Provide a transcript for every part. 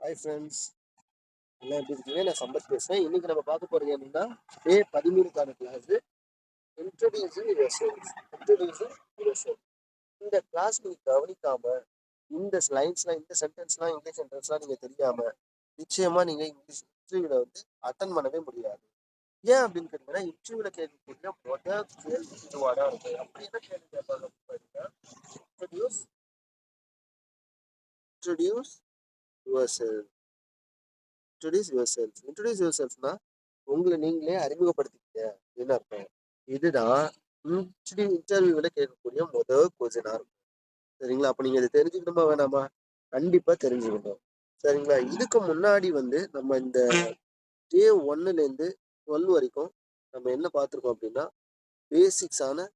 Hi friends, எல்லாம் எப்படி இருக்கீங்க? நான் சம்பத் பேசுகிறேன். இன்னைக்கு நம்ம பார்க்க போகிறது என்னன்னா டே 13க்கான கிளாஸ் இன்ட்ரடியூசிங் யுவர்செல்ஃப். இந்த கிளாஸ் நீங்கள் கவனிக்காம இந்த லைன்ஸ்லாம் இந்த சென்டென்ஸ்லாம் இங்கிலீஷ் சென்டென்ஸ்லாம் நீங்கள் தெரியாம நிச்சயமா நீங்கள் இங்கிலீஷ் இன்டர்வியூவில் வந்து அட்டன் பண்ணவே முடியாது. ஏன் அப்படின்னு கேட்டீங்கன்னா, இன்டர்வியூவில் கேட்கக்கூடிய முதல் கேள்வி இதுவாக தான் இருக்கு. அப்படி என்ன கேள்வி கேட்பாங்க அப்படின்னு பார்த்தீங்கன்னா, introduce introduce yourself. Introduce your செல்ஃப்னா உங்களை நீங்களே அறிமுகப்படுத்திக்கங்க அப்படின்னு அர்த்தம். இதுதான் இன்டர்வியூவில் கேட்கக்கூடிய முதல் கொஸ்டினா இருக்கும். சரிங்களா? அப்ப நீங்க இதை தெரிஞ்சுக்கணுமா வேணாமா? கண்டிப்பா தெரிஞ்சுக்கணும். சரிங்களா? இதுக்கு முன்னாடி வந்து நம்ம இந்த டே 1லேருந்து 12 வரைக்கும் நம்ம என்ன பார்த்துருக்கோம் அப்படின்னா, பேசிக்ஸான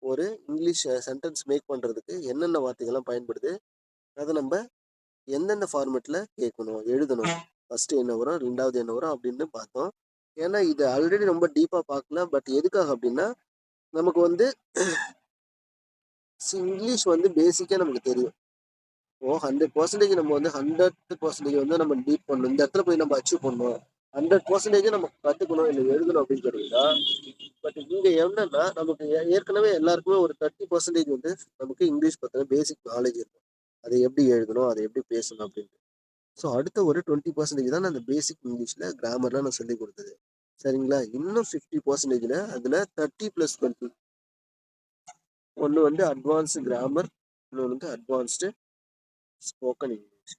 ஒரு இங்கிலீஷ் சென்டென்ஸ் மேக் பண்றதுக்கு என்னென்ன வார்த்தைகள்லாம் பயன்படுது, அதை நம்ம எந்தெந்த ஃபார்மேட்ல கேட்கணும், எழுதணும், ஃபர்ஸ்ட் என்ன வரும், ரெண்டாவது என்ன வரும் அப்படின்னு பார்த்தோம். ஏன்னா இது ஆல்ரெடி ரொம்ப டீப்பா பார்க்கல. பட் எதுக்காக அப்படின்னா, நமக்கு வந்து இங்கிலீஷ் வந்து பேசிக்கா நமக்கு தெரியும். 100% நம்ம வந்து 100% வந்து நம்ம டீப் பண்ணணும். இந்த இடத்துல போய் நம்ம அச்சீவ் பண்ணணும், 100% நம்ம கத்துக்கணும் இல்லை எழுதணும் அப்படின்னு கேட்டீங்கன்னா, பட் இங்க என்னன்னா நமக்கு ஏற்கனவே எல்லாருக்குமே ஒரு 30% வந்து நமக்கு இங்கிலீஷ் பத்தின பேசிக் நாலேஜ் இருக்கும். அதை எப்படி எழுதணும், அதை எப்படி பேசணும் அப்படின்ட்டு. ஸோ அடுத்த ஒரு 20% தான் அந்த பேசிக் இங்கிலீஷ்ல கிராமர்லாம் நான் சொல்லி கொடுத்தது. சரிங்களா? இன்னும் 50%ல அதுல 30+20 ஒன்று வந்து அட்வான்ஸ்டு கிராமர், இன்னொன்று வந்து அட்வான்ஸ்டு ஸ்போக்கன் இங்கிலீஷ்.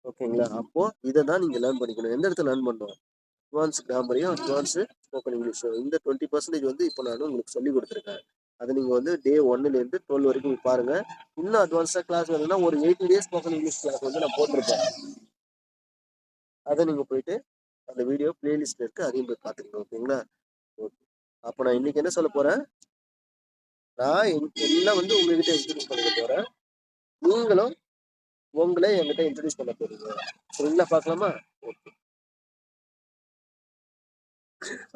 ஓகேங்களா? அப்போ இதை தான் நீங்க லேர்ன் பண்ணிக்கணும். எந்த இடத்துல லேர்ன் பண்ணணும்? அட்வான்ஸ் கிராமரையும் அட்வான்ஸ்டு ஸ்போக்கன் இங்கிலீஷும். இந்த 20% வந்து இப்போ நான் உங்களுக்கு சொல்லி கொடுத்துருக்கேன். அதை நீங்க வந்து டே 1லேருந்து 12 வரைக்கும் பாருங்க. இன்னும் அட்வான்ஸா கிளாஸ் வேணும்னா ஒரு 80 டேஸ் ஸ்போக்கன் இங்கிலீஷ் கிளாஸ் வந்து நான் போட்டிருப்பேன். அதை நீங்க போயிட்டு அந்த வீடியோ பிளேலிஸ்ட்ல இருக்கு, அதையும் போய் பார்த்துக்கணும். ஓகேங்களா? ஓகே. அப்போ நான் இன்னைக்கு என்ன சொல்ல போறேன், நான் எல்லாம் வந்து உங்ககிட்ட இன்ட்ரடியூஸ் பண்ணிக்க போறேன். நீங்களும் உங்களே என்கிட்ட இன்ட்ரடியூஸ் பண்ண போறீங்க. சரிங்களா? பார்க்கலாமா? ஓகே.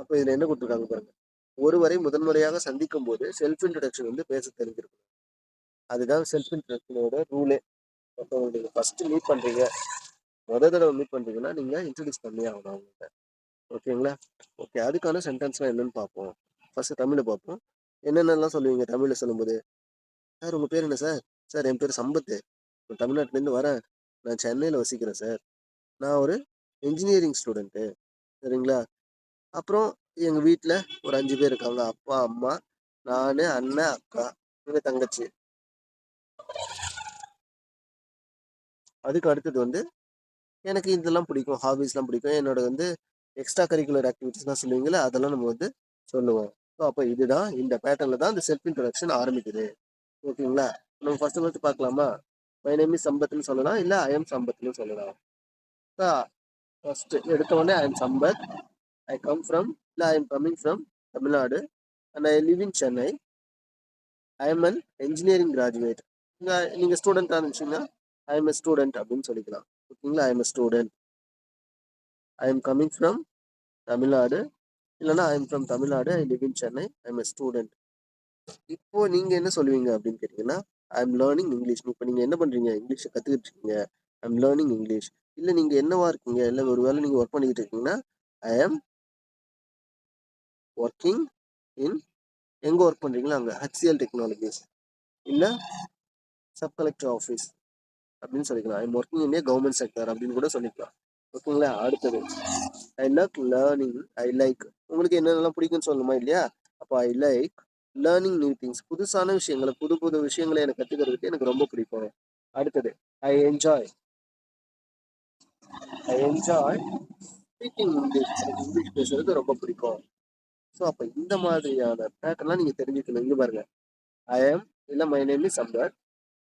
அப்போ இதுல என்ன கொடுத்துருக்காங்க பாருங்க. ஒருவரை முதன்முறையாக சந்திக்கும் போது செல்ஃப் இன்ட்ரடக்ஷன் வந்து பேச தெரிஞ்சிருக்கும். அதுதான் செல்ஃப் இன்ட்ரடக்ஷனோட ரூலே. அப்போ நீங்க ஃபர்ஸ்ட் மீட் பண்றீங்க, தடவை மீட் பண்றீங்கன்னா நீங்க இன்ட்ரடியூஸ் பண்ணி ஆகணும் அவங்கள்ட்ட. ஓகேங்களா? ஓகே. அதுக்கான சென்டென்ஸ்லாம் என்னன்னு பார்ப்போம். ஃபர்ஸ்ட் தமிழை பார்ப்போம். என்னென்னலாம் சொல்லுவீங்க தமிழ்ல சொல்லும்போது? சார் உங்க பேர் என்ன சார்? சார் என் பேர் சம்பத்து, நான் தமிழ்நாட்டிலேருந்து வரேன், நான் சென்னையில் வசிக்கிறேன் சார், நான் ஒரு இன்ஜினியரிங் ஸ்டூடெண்ட்டு. சரிங்களா? அப்புறம் எங்கள் வீட்டில் ஒரு 5 பேர் இருக்காங்க. அப்பா, அம்மா, நான், அண்ணன், அக்கா, எங்கள் தங்கச்சி. அதுக்கு அடுத்தது வந்து எனக்கு இதெல்லாம் பிடிக்கும், ஹாபிஸ்லாம் பிடிக்கும், என்னோட வந்து எக்ஸ்ட்ரா கரிக்குலர் ஆக்டிவிட்டிஸ்லாம் சொல்லுவீங்களா, அதெல்லாம் நம்ம வந்து சொல்லுவோம். ஸோ அப்போ இதுதான் இந்த பேட்டர்னில் தான் இந்த செல்ஃப் இன்ட்ரடக்ஷன் ஆரம்பிக்குது. ஓகேங்களா? நம்ம ஃபர்ஸ்ட் பார்க்கலாமா? மை நேம் இஸ் சம்பத்னு சொல்லலாம், இல்லை ஐ எம் சம்பத்னு சொல்லலாம். ஃபர்ஸ்ட் எடுத்த உடனே I am Sampath, I come from, இல்லை I am coming from Tamil Nadu and I live in Chennai. I am an engineering graduate. நீங்கள் ஸ்டூடெண்ட்டாக இருந்துச்சுன்னா ஐ எம் எ ஸ்டூடெண்ட் அப்படின்னு சொல்லிக்கலாம். ஓகேங்களா? I am a student. I am coming from Tamil Nadu, இல்லைன்னா I am from Tamil Nadu, I live in Chennai, I am a student. இப்போ நீங்க என்ன சொல்லுவீங்க அப்படின்னு கேட்டீங்கன்னா, ஐ எம் லேர்னிங் இங்கிலீஷ். இப்போ நீங்க என்ன பண்றீங்க? இங்கிலீஷை கத்துக்கிட்டு இருக்கீங்க. ஐ எம் லேர்னிங் இங்கிலீஷ். இல்லை நீங்க என்னவா இருக்கீங்க, இல்லை ஒரு வேளை நீங்க ஒர்க் பண்ணிக்கிட்டு இருக்கீங்கன்னா, ஐ எம் ஒர்க்கிங் இன், எங்க ஒர்க் பண்றீங்களா அங்க HCL டெக்னாலஜிஸ், இல்லை சப் கலெக்டர் ஆஃபீஸ் அப்படின்னு சொல்லிக்கலாம். I am working in A government sector அப்படின்னு கூட சொல்லிக்கலாம். ஓகேங்களா? அடுத்தது I like learning. I like, உங்களுக்கு என்னென்னலாம் பிடிக்கும்னு சொல்லணுமா இல்லையா? அப்போ ஐ லைக் லேர்னிங் நியூ திங்ஸ். புதுசான விஷயங்களை, புது புது விஷயங்களை எனக்கு கற்றுக்கிறதுக்கு எனக்கு ரொம்ப பிடிக்கும். அடுத்தது I enjoy. I enjoy speaking English. எனக்கு இங்கிலீஷ் பேசுறது ரொம்ப பிடிக்கும். ஸோ அப்போ இந்த மாதிரியான பேட்டர்லாம் நீங்கள் தெரிஞ்சுக்கணும். இங்கே பாருங்க, ஐ எம், இல்லை my name is Sampath,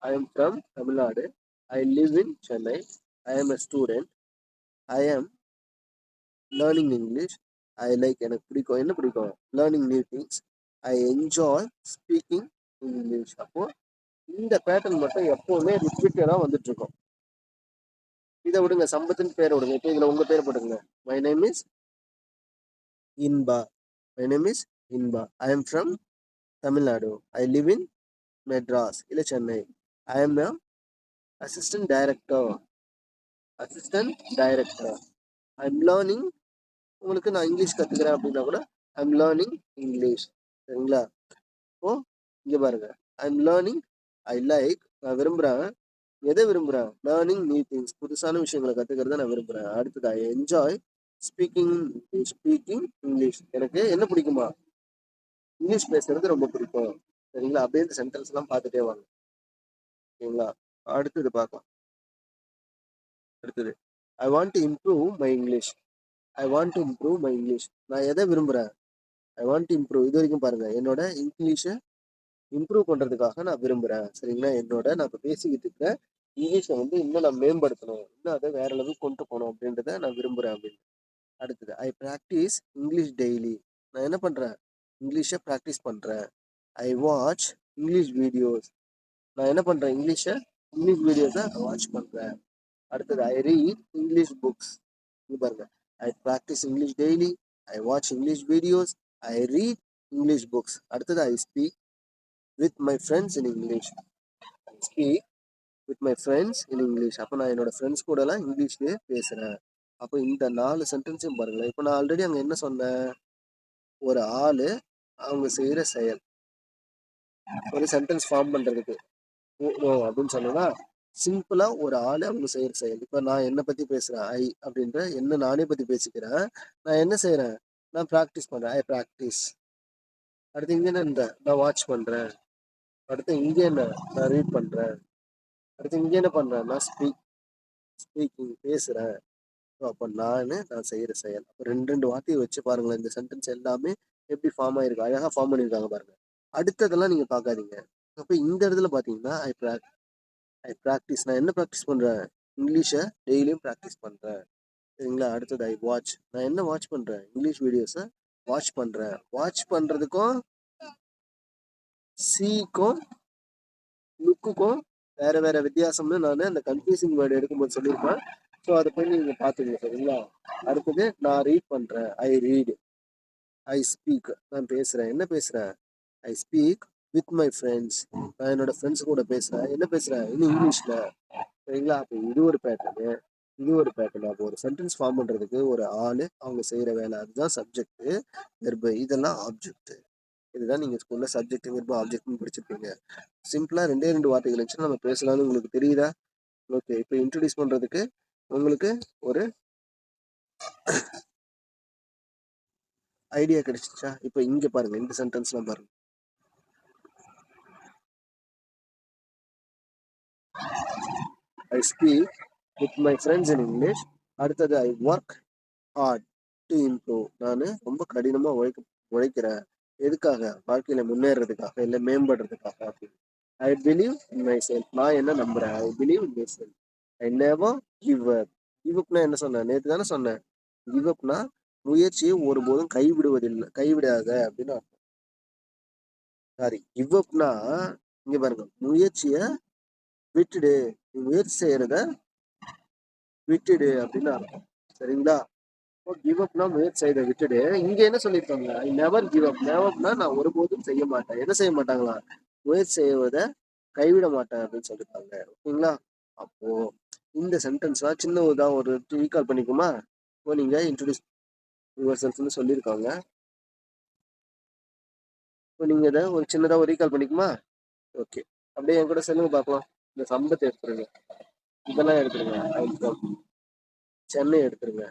I am from Tamil Nadu, I live in Chennai, I am a student, I am learning English, I like, எனக்கு பிடிக்கும், என்ன பிடிக்கும், learning new things, I enjoy speaking English. அப்போ இந்த பேட்டர்ன் மட்டும் எப்பவுமே ரிப்பீட்டடாக வந்துட்டு இருக்கும். இதை விடுங்க, சம்பத்தின் பேரை விடுங்க. இப்போ இதில் உங்கள் பேர் போட்டுங்க. My name is Inba. My name is Inba. I am from Tamil Nadu, I live in Madras, இல்லை Chennai, I am assistant director assistant director. I am learning, உங்களுக்கு நான் இங்கிலீஷ் கற்றுக்கிறேன் அப்படின்னா கூட ஐ எம் லேர்னிங் இங்கிலீஷ். சரிங்களா? இப்போ இங்கே பாருங்க, ஐ எம் லேர்னிங், ஐ லைக், நான் விரும்புகிறேன். எதை விரும்புகிறேன்? லேர்னிங் நியூ திங்ஸ், புதுசான விஷயங்களை கற்றுக்கிறத நான் விரும்புகிறேன். அடுத்தது ஐ என்ஜாய் ஸ்பீக்கிங் இங்கிலீஷ். எனக்கு என்ன பிடிக்குமா? இங்கிலீஷ் பேசுறது ரொம்ப பிடிக்கும். சரிங்களா? அப்படியே இந்த சென்டென்ஸ் எல்லாம் பார்த்துட்டே வாங்க. சரிங்களா? அடுத்தது பார்க்கலாம். அடுத்தது ஐ want to improve my English. I want to improve my English. நான் எதை விரும்புகிறேன்? ஐ வாண்ட் டு இம்ப்ரூவ். இது வரைக்கும் பாருங்க, என்னோட இங்கிலீஷை இம்ப்ரூவ் பண்ணுறதுக்காக நான் விரும்புகிறேன். சரிங்களா? நான் இப்போ பேசிக்கிட்டு இருக்கிற இங்கிலீஷை இன்னும் நான் மேம்படுத்தணும், இன்னும் அதை வேற லெவலுக்கு கொண்டு போகணும் அப்படின்றத நான் விரும்புகிறேன் அப்படின்னு. அடுத்தது ஐ ப்ராக்டிஸ் இங்கிலீஷ் டெய்லி. நான் என்ன பண்ணுறேன்? இங்கிலீஷை ப்ராக்டிஸ் பண்ணுறேன். ஐ வாட்ச் இங்கிலீஷ் வீடியோஸ். நான் என்ன பண்ணுறேன்? இங்கிலீஷ் வீடியோஸை வாட்ச் பண்ணுறேன். அடுத்தது ஐ ரீட் இங்கிலீஷ் புக்ஸ். இது பாருங்க, I practise English daily, I watch English videos, I read English books. அடுத்தது I speak with my friends in English. I speak with my friends in English. அப்போ நான் என்னோட friends கூடலாம் இங்கிலீஷ்லேயே பேசுகிறேன். அப்போ இந்த 4 சென்டென்ஸையும் பாருங்களேன். இப்போ நான் ஆல்ரெடி அங்கே என்ன சொன்னேன்? ஒரு ஆள் அவங்க செய்கிற செயல், ஒரு சென்டென்ஸ் ஃபார்ம் பண்ணுறதுக்கு ஓ அப்படின்னு சொன்னா சிம்பிளாக ஒரு ஆள் அவங்க செய்கிற செயல். இப்போ நான் என்னை பற்றி பேசுகிறேன், ஐ அப்படின்ற என்ன நானே பற்றி பேசிக்கிறேன். நான் என்ன செய்கிறேன்? நான் ப்ராக்டிஸ் பண்ணுறேன், ஐ ப்ராக்டிஸ். அடுத்து இங்கே என்ன? நான் வாட்ச் பண்ணுறேன். அடுத்து இங்கே என்ன? நான் ரீட் பண்ணுறேன். அடுத்து இங்கே என்ன பண்ணுறேன்? நான் ஸ்பீக்கிங் பேசுகிறேன். அப்போ நான் செய்கிற செயல். அப்போ ரெண்டு வார்த்தையை வச்சு பாருங்களேன், இந்த சென்டென்ஸ் எல்லாமே எப்படி ஃபார்ம் ஆயிருக்கு, அழகாக ஃபார்ம் பண்ணியிருக்காங்க பாருங்க. அடுத்ததெல்லாம் நீங்கள் பார்க்காதீங்க. அப்போ இந்த இடத்துல பார்த்தீங்கன்னா ஐ ப்ராக்டிஸ். நான் என்ன ப்ராக்டிஸ் பண்ணுறேன்? இங்கிலீஷை டெய்லியும் ப்ராக்டிஸ் பண்ணுறேன். சரிங்களா? அடுத்தது ஐ வாட்ச். நான் என்ன வாட்ச் பண்ணுறேன்? இங்கிலீஷ் வீடியோஸை வாட்ச் பண்ணுறேன். வாட்ச் பண்ணுறதுக்கும் சீக்கும் லுக்குக்கும் வேற வேற வித்தியாசம்னு நான் அந்த கன்ஃபியூசிங் வேர்டு எடுக்கும்போது சொல்லியிருப்பேன். ஸோ அதை போய் நீங்கள் பார்த்துக்கங்க. சரிங்களா? அடுத்தது நான் ரீட் பண்ணுறேன், ஐ ரீட். ஐ ஸ்பீக், நான் பேசுகிறேன். என்ன பேசுகிறேன்? ஐ ஸ்பீக் வித் மை ஃப்ரெண்ட்ஸ். நான் என்னோட ஃப்ரெண்ட்ஸ் கூட பேசுகிறேன். என்ன பேசுகிறேன்? இன்னும் இங்கிலீஷில். சரிங்களா? அப்போ இது ஒரு பேட்டர்னு, இது ஒரு பேட்டர்ன். அப்போ ஒரு சென்டென்ஸ் ஃபார்ம் பண்ணுறதுக்கு ஒரு ஆள் அவங்க செய்கிற வேலை, அதுதான் சப்ஜெக்ட், வெர்பு, இதெல்லாம் ஆப்ஜெக்ட். இதுதான் நீங்கள் ஸ்கூலில் சப்ஜெக்ட், வெர்பு, ஆப்ஜெக்ட்னு படிச்சிருப்பீங்க. சிம்பிளாக 2 வார்த்தைகள் இருந்துச்சுன்னா நம்ம பேசலாம்னு உங்களுக்கு தெரியுதா? ஓகே, இப்போ இன்ட்ரடியூஸ் பண்ணுறதுக்கு உங்களுக்கு ஒரு ஐடியா கிடைச்சிச்சா? இப்போ இங்கே பாருங்க, இந்த சென்டென்ஸ்லாம் பாருங்க. I speak with my friends in English. அடுத்தது I work hard to improve. நான் ரொம்ப கடினமாக உழைக்கிறேன். எதுக்காக? வாழ்க்கையில் முன்னேறதுக்காக, இல்லை மேம்படுறதுக்காக அப்படின்னு. I believe in myself. நான் என்ன நம்புறேன்? I believe in myself. I never give up. Give அப்னா என்ன சொன்னேன்? நேற்று தானே சொன்னேன். கிவ் அப்னா முயற்சியை ஒருபோதும் கைவிடாத அப்படின்னு அர்த்தம். சாரி, கிவ் அப்னா இங்க பாருங்க, முயற்சியை விட்டுடு, நீ முயற்சி செய்யறத விட்டுடு அப்படின்னு அர்த்தம். சரிங்களா? கிவ் அப்னா முயற்சி செய்யறத விட்டுடு. இங்க என்ன சொல்லியிருக்காங்க? ஐ நெவர் கிவ் அப். நெவர்னா நான் ஒருபோதும் செய்ய மாட்டேன். என்ன செய்ய மாட்டாங்களா? முயற்சி செய்வதை கைவிட மாட்டேன் அப்படின்னு சொல்லியிருக்காங்க. ஓகேங்களா? அப்போ இந்த சென்டென்ஸ்லாம் சின்னதான் ஒரு ரீகால் பண்ணிக்குமா? இப்போ நீங்க இன்ட்ரோடியூஸ் யுவர் செல்ஃப்னு சொல்லியிருக்காங்க. இப்போ நீங்க இதை ஒரு சின்னதாக ஒரு ரீகால் பண்ணிக்குமா? ஓகே, அப்படியே என் கூட சொல்லுங்க பார்க்கலாம். இந்த சம்பத்தை எடுத்துருங்க, இதெல்லாம் எடுத்துருங்க. ஐ ஃப்ரம் சென்னை எடுத்துருங்க,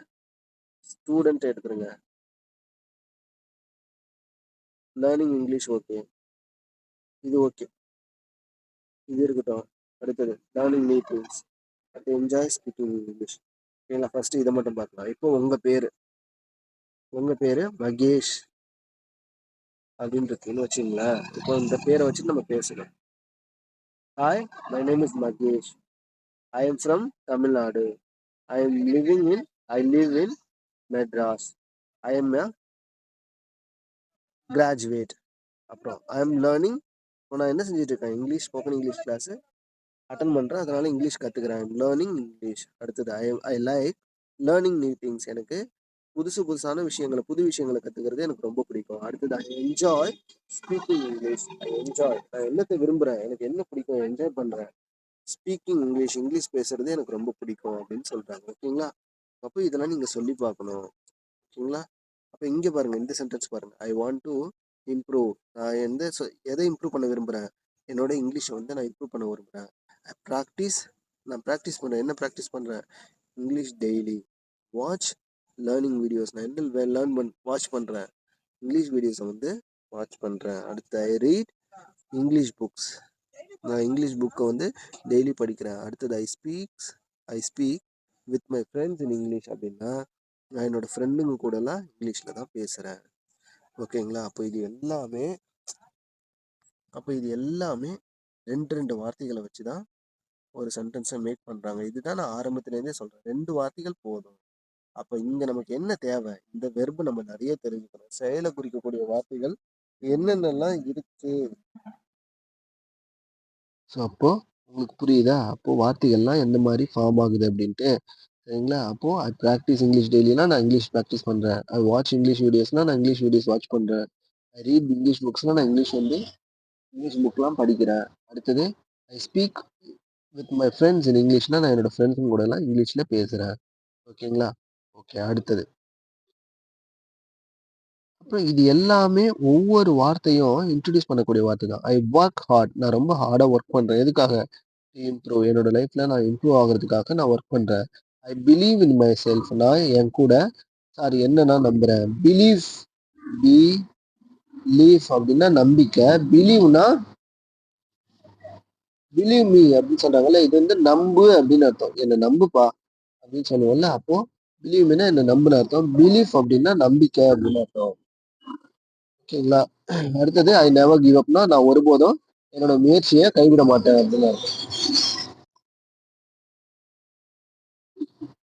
ஸ்டூடெண்ட் எடுத்துருங்க, லேர்னிங் இங்கிலீஷ் ஓகே, இது ஓகே, இது இருக்கட்டும். அடுத்தது லேர்னிங் நியூ திங்ஸ், அடுத்து என்ஜாய் ஸ்பீக்கிங் இங்கிலீஷ். ஓகேங்களா? ஃபர்ஸ்ட் இதை மட்டும் பார்க்கலாம். இப்போ உங்க பேரு மகேஷ் அப்படின்றதுன்னு வச்சுங்களேன். இப்போ இந்த பேரை வச்சுட்டு நம்ம பேசணும். Hi, my name is Mahesh. I am from Tamil Nadu. I am I live in Madras. I am a graduate. அப்புறம் ஐ எம் லேர்னிங். இப்போ நான் என்ன செஞ்சுட்டு இருக்கேன்? English, spoken English class attend பண்ணுறேன். அதனால இங்கிலீஷ் கற்றுக்கிறேன். I am learning English. அடுத்தது I like learning new things. எனக்கு புதுசான விஷயங்களை, புது விஷயங்களை கற்றுக்கிறது எனக்கு ரொம்ப பிடிக்கும். அடுத்தது I enjoy speaking English. I enjoy, நான் என்னத்தை விரும்புகிறேன், எனக்கு என்ன பிடிக்கும், என்ஜாய் பண்ணுறேன். ஸ்பீக்கிங் இங்கிலீஷ் பேசுறது எனக்கு ரொம்ப பிடிக்கும் அப்படின்னு சொல்றாங்க. ஓகேங்களா? அப்போ இதெல்லாம் நீங்க சொல்லி பார்க்கணும். ஓகேங்களா? அப்ப இங்க பாருங்க, இந்த சென்டென்ஸ் பாருங்க. ஐ வாண்ட் டு இம்ப்ரூவ். நான் எதை இம்ப்ரூவ் பண்ண விரும்புறேன்? என்னோட இங்கிலீஷை வந்து நான் இம்ப்ரூவ் பண்ண விரும்புறேன். ப்ராக்டிஸ். நான் ப்ராக்டிஸ் பண்றேன். என்ன ப்ராக்டிஸ் பண்றேன்? English daily. Watch learning videos. நான் என்ன வாட்ச் பண்றேன்? இங்கிலீஷ் வீடியோஸை வந்து வாட்ச் பண்றேன். அடுத்து ஐ ரீட் இங்கிலீஷ் புக்ஸ். நான் இங்கிலீஷ் புக்கை வந்து டெய்லி படிக்கிறேன். அடுத்தது I speak with my friends in English. அப்படின்னா நான் என்னோட ஃப்ரெண்டுங்க கூடலாம் இங்கிலீஷில் தான் பேசுகிறேன். ஓகேங்களா? அப்போ இது எல்லாமே ரெண்டு ரெண்டு வார்த்தைகளை வச்சு தான் ஒரு சென்டென்ஸை மேக் பண்ணுறாங்க. இதுதான் நான் ஆரம்பத்துலேருந்தே சொல்கிறேன், 2 வார்த்தைகள் போதும். அப்போ இங்கே நமக்கு என்ன தேவை? இந்த வெர்பு நம்ம நிறைய தெரிஞ்சுக்கணும். செயலை குறிக்கக்கூடிய வார்த்தைகள் என்னென்னலாம் இருக்கு. ஸோ அப்போ உங்களுக்கு புரியுதா? அப்போ வார்த்தைகள்லாம் எந்த மாதிரி ஃபார்ம் ஆகுது அப்படின்ட்டு. சரிங்களா? அப்போ ஐ ப்ராக்டிஸ் இங்கிலீஷ் டெய்லினா நான் இங்கிலீஷ் ப்ராக்டிஸ் பண்ணுறேன். ஐ வாட்ச் இங்கிலீஷ் வீடியோஸ்னா நான் இங்கிலீஷ் வீடியோஸ் வாட்ச் பண்ணுறேன். ஐ ரீட் இங்கிலீஷ் புக்ஸ்னா நான் இங்கிலீஷ் புக்லாம் படிக்கிறேன். அடுத்தது I speak with my friends in இங்கிலீஷ்னா நான் என்னோட ஃப்ரெண்ட்ஸுங்க கூடலாம் இங்கிலீஷில் பேசுகிறேன். ஓகேங்களா? ஓகே, அடுத்தது. அப்புறம் இது எல்லாமே ஒவ்வொரு வார்த்தையும் இன்ட்ரடியூஸ் பண்ணக்கூடிய வார்த்தை தான். ஐ ஒர்க் ஹார்ட். நான் ரொம்ப ஹார்டாக ஒர்க் பண்ணுறேன். எதுக்காக? இம்ப்ரூவ். என்னோட லைஃப்ல நான் இம்ப்ரூவ் ஆகுறதுக்காக நான் ஒர்க் பண்றேன். ஐ பிலீவ் இன் மை செல்ஃப். நான் என் கூட என்ன நான் நம்புறேன். பி லீவ் அப்படின்னா நம்பிக்கை. பிலீவ் மீ அப்படின்னு சொல்றாங்கல்ல, இது வந்து நம்பு அப்படின்னு அர்த்தம். என்ன நம்புப்பா அப்படின்னு சொல்லுவோம்ல. அப்போ பிலீவ் மீனா என்ன நம்புன்னு அர்த்தம். பிலீஃப் அப்படின்னா நம்பிக்கை அப்படின்னு அர்த்தம். ஓகேங்களா? அடுத்தது ஐ நெவர் கிவ் அப்னா நான் ஒருபோதும் என்னோட முயற்சியை கைவிட மாட்டேன் அப்படின்னு அர்த்தம்.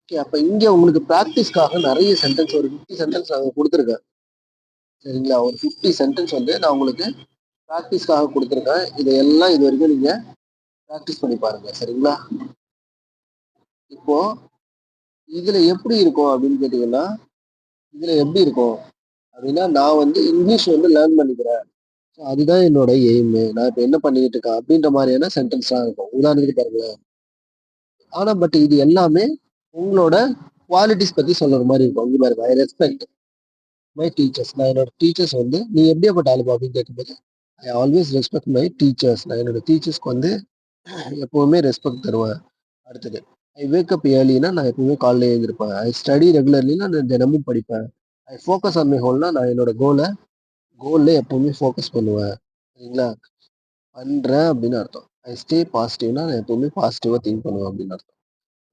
ஓகே, அப்ப இங்க உங்களுக்கு பிராக்டிஸ்க்காக நிறைய சென்டென்ஸ், ஒரு 50 சென்டென்ஸ் நாங்க கொடுத்துருக்கேன். சரிங்களா? ஒரு 50 சென்டென்ஸ் வந்து நான் உங்களுக்கு பிராக்டிஸ்க்காக கொடுத்துருக்கேன். இதையெல்லாம் இது வரைக்கும் நீங்க பிராக்டிஸ் பண்ணி பாருங்க. சரிங்களா? இப்போ இதுல எப்படி இருக்கும் அப்படின்னு கேட்டீங்கன்னா, இதுல எப்படி இருக்கும் அப்படின்னா, நான் வந்து இங்கிலீஷ் வந்து லேர்ன் பண்ணிக்கிறேன். அதுதான் என்னோட எய்ம். நான் இப்ப என்ன பண்ணிட்டு இருக்கேன் அப்படின்ற மாதிரியான சென்டென்ஸ் தான் இருக்கும். உதாரணத்துக்கு பாருங்களேன். ஆனா பட் இது எல்லாமே உங்களோட குவாலிட்டிஸ் பத்தி சொல்ற மாதிரி இருக்கும். இங்க பாருங்க, ஐ ரெஸ்பெக்ட் மை டீச்சர்ஸ். நான் என்னோட டீச்சர்ஸ் வந்து நீ எப்படியாப்பட்ட ஆளுப்பா அப்படின்னு கேட்கும்போது I always respect my teachers. நான் என்னோட டீச்சர்ஸ்க்கு வந்து எப்பவுமே ரெஸ்பெக்ட் தருவேன். அடுத்தது ஐ வேக்கப் ஏர்லினா நான் எப்பவுமே காலைல எழுந்திருப்பேன். ஐ ஸ்டடி ரெகுலர்லினா நான் தினமும் படிப்பேன். ஐ ஃபோக்கஸ் ஆன் மை ஹோல்னா நான் என்னோட கோல்ல எப்பவுமே ஃபோக்கஸ் பண்ணுவேன். சரிங்களா? பண்றேன் அப்படின்னு அர்த்தம். ஐ ஸ்டே பாசிட்டிவ்னா நான் எப்பவுமே பாசிட்டிவா திங்க் பண்ணுவேன் அப்படின்னு அர்த்தம்.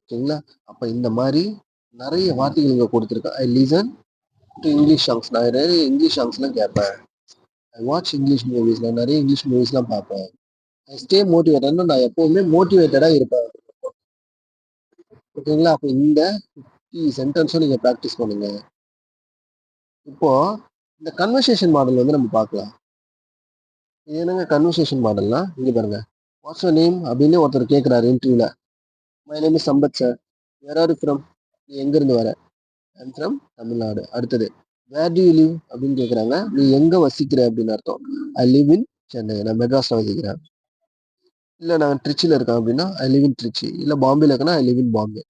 ஓகேங்களா? அப்ப இந்த மாதிரி நிறைய வார்த்தைகள் இங்க கொடுத்துருக்கேன். I listen to English songs. நான் நிறைய இங்கிலீஷ் சாங்ஸ்லாம் கேட்பேன். ஐ வாட்ச் இங்கிலீஷ் மூவிஸ். நான் நிறைய இங்கிலீஷ் மூவிஸ்லாம் பார்ப்பேன். ஐ ஸ்டே மோட்டிவேட்டட்னா நான் எப்பவுமே மோட்டிவேட்டடா இருப்பேன். ஓகேங்களா? அப்போ இந்த சென்டென்ஸும் நீங்க ப்ராக்டிஸ் பண்ணுங்க. இப்போ இந்த கன்வர்சேஷன் மாடல் வந்து நம்ம பார்க்கலாம். இது என்னங்க கன்வர்சேஷன் மாடல்னா, இங்க பாருங்க. வாட்ஸ் யுவர் நேம் அப்படின்னு ஒருத்தர் கேட்கிறாரு இன்டர்வியூல. My name is Sampath sir. Where are you from? நீ எங்க இருந்து வர? I'm from Tamil Nadu. அடுத்தது வேர் டு யூ லிவ் அப்படின்னு கேட்குறாங்க. நீ எங்க வசிக்கிற அப்படின்னு அர்த்தம். ஐ லிவ் இன் சென்னை. நான் மெட்ராஸ்ல வசிக்கிறேன். இல்லை நான் ட்ரிச்சியில் இருக்கேன் அப்படின்னா ஐ லிவ் இன் ட்ரிச்சி. இல்லை பாம்பேல இருக்கேன்னா I live in Bombay.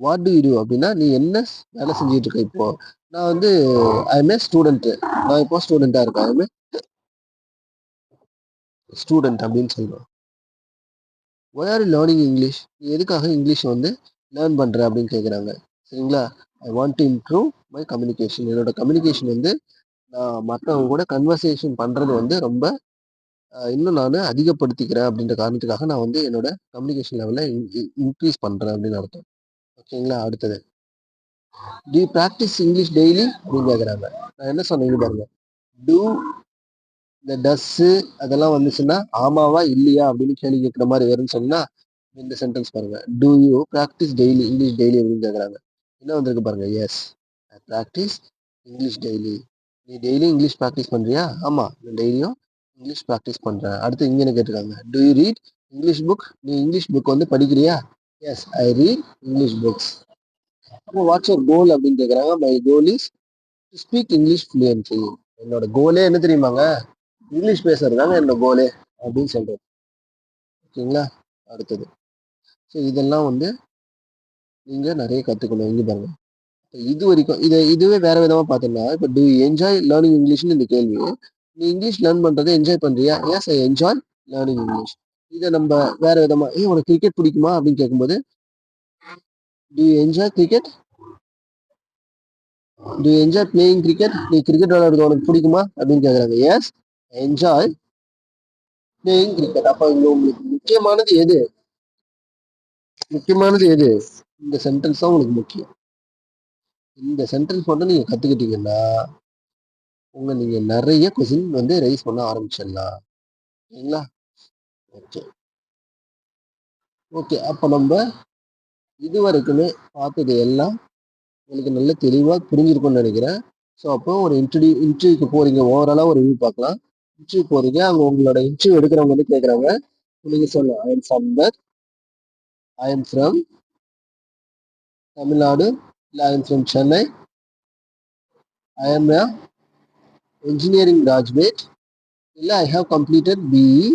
What do you do அப்படின்னா நீ என்ன வேலை செஞ்சுட்டு இருக்க இப்போ? நான் வந்து ஐஎம்ஏ ஸ்டூடெண்ட். நான் இப்போ ஸ்டூடெண்டா இருக்கேன். ஐஎம்ஏ ஸ்டூடெண்ட் அப்படின்னு சொல்லுவேன். Why are learning English? நீ எதுக்காக இங்கிலீஷ் வந்து லேர்ன் பண்ற அப்படின்னு கேட்குறாங்க. சரிங்களா? I want to improve my communication. என்னோட கம்யூனிகேஷன் வந்து நான் மற்றவங்க கூட கன்வர்சேஷன் பண்றது வந்து ரொம்ப இன்னும் நான் அதிகப்படுத்திக்கிறேன் அப்படின்ற காரணத்துக்காக நான் வந்து என்னோட கம்யூனிகேஷன் லெவலை இன்க்ரீஸ் பண்றேன் அப்படின்னு அர்த்தம். ஓகேங்களா? அடுத்தது to you practice English daily அப்படின்னு கேட்குறாங்க. நான் என்ன சொன்னேன் பாருங்க. டூ இந்த டஸ்ஸு அதெல்லாம் வந்துச்சுன்னா ஆமாவா இல்லையா அப்படின்னு கேள்வி கேட்குற மாதிரி வரும்னு சொன்னா இந்த சென்டென்ஸ் பாருங்க. Do you practise daily English daily அப்படின்னு கேட்குறாங்க. என்ன வந்திருக்கு பாருங்க. Yes, I practise English daily. நீ டெய்லி இங்கிலீஷ் ப்ராக்டிஸ் பண்றியா? ஆமா, நான் டெய்லியும் இங்கிலீஷ் ப்ராக்டிஸ் பண்றேன். அடுத்து இங்க என்ன கேட்டிருக்காங்க. Do you read English book? நீ இங்கிலீஷ் புக் வந்து படிக்கிறியா? Yes, I read English books. அப்போ வாட்ஸ் யுவர் கோல் அப்படின்னு கேட்குறாங்க. My goal is to speak English fluently. என்னோட கோலே என்ன தெரியுமாங்க? இங்கிலீஷ் பேசுறது தாங்க என்னோட கோலே அப்படின்னு சொல்றேன். ஓகேங்களா? அடுத்தது. ஸோ இதெல்லாம் வந்து நீங்க நிறைய கத்துக்கணும். இங்க பாருங்க. இது வரைக்கும் இதுவே வேற விதமா பார்த்தோம்னா, இப்போ டு யூ என்ஜாய் லேர்னிங் இங்கிலீஷ்னு இந்த கேள்வி. நீ இங்கிலீஷ் லேர்ன் பண்றதை என்ஜாய் பண்றியா? Yes I enjoy learning English. இதை நம்ம வேற விதமா, உனக்கு கிரிக்கெட் பிடிக்குமா அப்படின்னு கேட்கும்போது, do you enjoy cricket? Do you enjoy playing cricket? நீ கிரிக்கெட் விளையாடுறது உனக்கு பிடிக்குமா அப்படின்னு கேட்குறாங்க. Yes enjoy playing cricket. அப்ப இங்க உங்களுக்கு முக்கியமானது எது? முக்கியமானது எது? இந்த சென்டென்ஸ் தான் உங்களுக்கு முக்கியம். இந்த சென்டென்ஸ் மட்டும் நீங்க கத்துக்கிட்டீங்கன்னா நீங்க நிறைய கொஸ்டின் வந்து ரைஸ் பண்ண ஆரம்பிச்சிடலாம். சரிங்களா? Okay okay. அப்போ நம்ம இது வரைக்குமே பார்த்தது எல்லாம் உங்களுக்கு நல்ல தெளிவாக புரிஞ்சிருக்கும்னு நினைக்கிறேன். ஸோ அப்போ ஒரு இன்டர்வியூக்கு போறீங்க, ஓவராலாக ஒரு ரிவ்யூ பார்க்கலாம். இன்டர்வியூ போறீங்க, அங்கே உங்களோட இன்டர்வியூ எடுக்கிறவங்க வந்து கேட்குறாங்க, நீங்க சொல்லலாம் I am Sampath, I am from Tamil Nadu, இல்லை I am from Chennai, I am engineering graduate, இல்லை I have completed BE,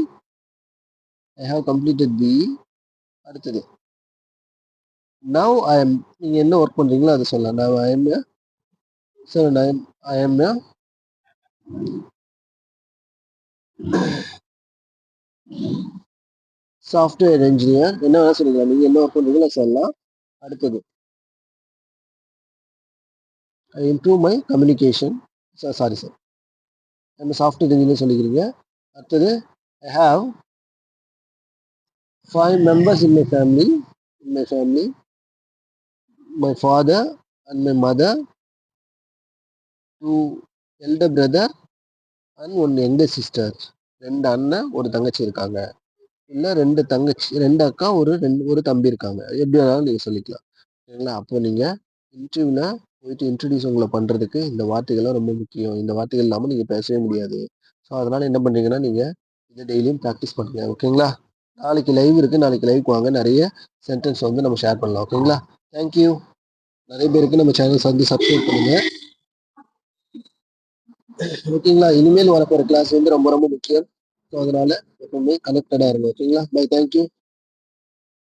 I have completed BE. அடுத்தது நவ் ஐ எம், நீங்க என்ன ஒர்க் பண்றீங்களோ அதை சொல்லலாம். Now I am sir, I am software engineer. என்ன வேணா சொல்லிக்கலாம், நீங்க என்ன ஒர்க் பண்றீங்களோ சொல்லலாம். அடுத்தது I improve my communication. Sorry sir, நம்ம சாஃப்ட்வேர் இன்ஜினியர் சொல்லிக்கிறீங்க. அடுத்தது I have 5 members in my family. My father and my mother, 2 elder brother and 1 younger sister. 2 அண்ணன் ஒரு தங்கச்சி இருக்காங்க, இல்லை 2 அக்கா ஒரு தம்பி இருக்காங்க. எப்படி வேணாலும் நீங்க சொல்லிக்கலாம். சரிங்களா? அப்போ நீங்க இன்டர்வியூல போயிட்டு இன்ட்ரடியூஸ் உங்களை பண்றதுக்கு இந்த வார்த்தைகள்லாம் ரொம்ப முக்கியம். இந்த வார்த்தைகள் இல்லாமல் நீங்க பேசவே முடியாது. ஸோ அதனால என்ன பண்றீங்கன்னா, நீங்க இதை டெய்லியும் ப்ராக்டிஸ் பண்ணுங்க. ஓகேங்களா? நாளைக்கு லைவ் இருக்கு, நாளைக்கு லைவ்க்கு வாங்க, நிறைய சென்டென்ஸ் வந்து நம்ம ஷேர் பண்ணலாம். ஓகேங்களா? தேங்க்யூ. நிறைய பேருக்கு நம்ம சேனல்ஸ் வந்து சப்ஸ்கிரைப் பண்ணுங்க. ஓகேங்களா? இனிமேல் வரப்போற கிளாஸ் வந்து ரொம்ப ரொம்ப முக்கியம். ஸோ அதனால எப்பவுமே கனெக்டடா இருங்க. ஓகேங்களா? பை. தேங்க்யூ.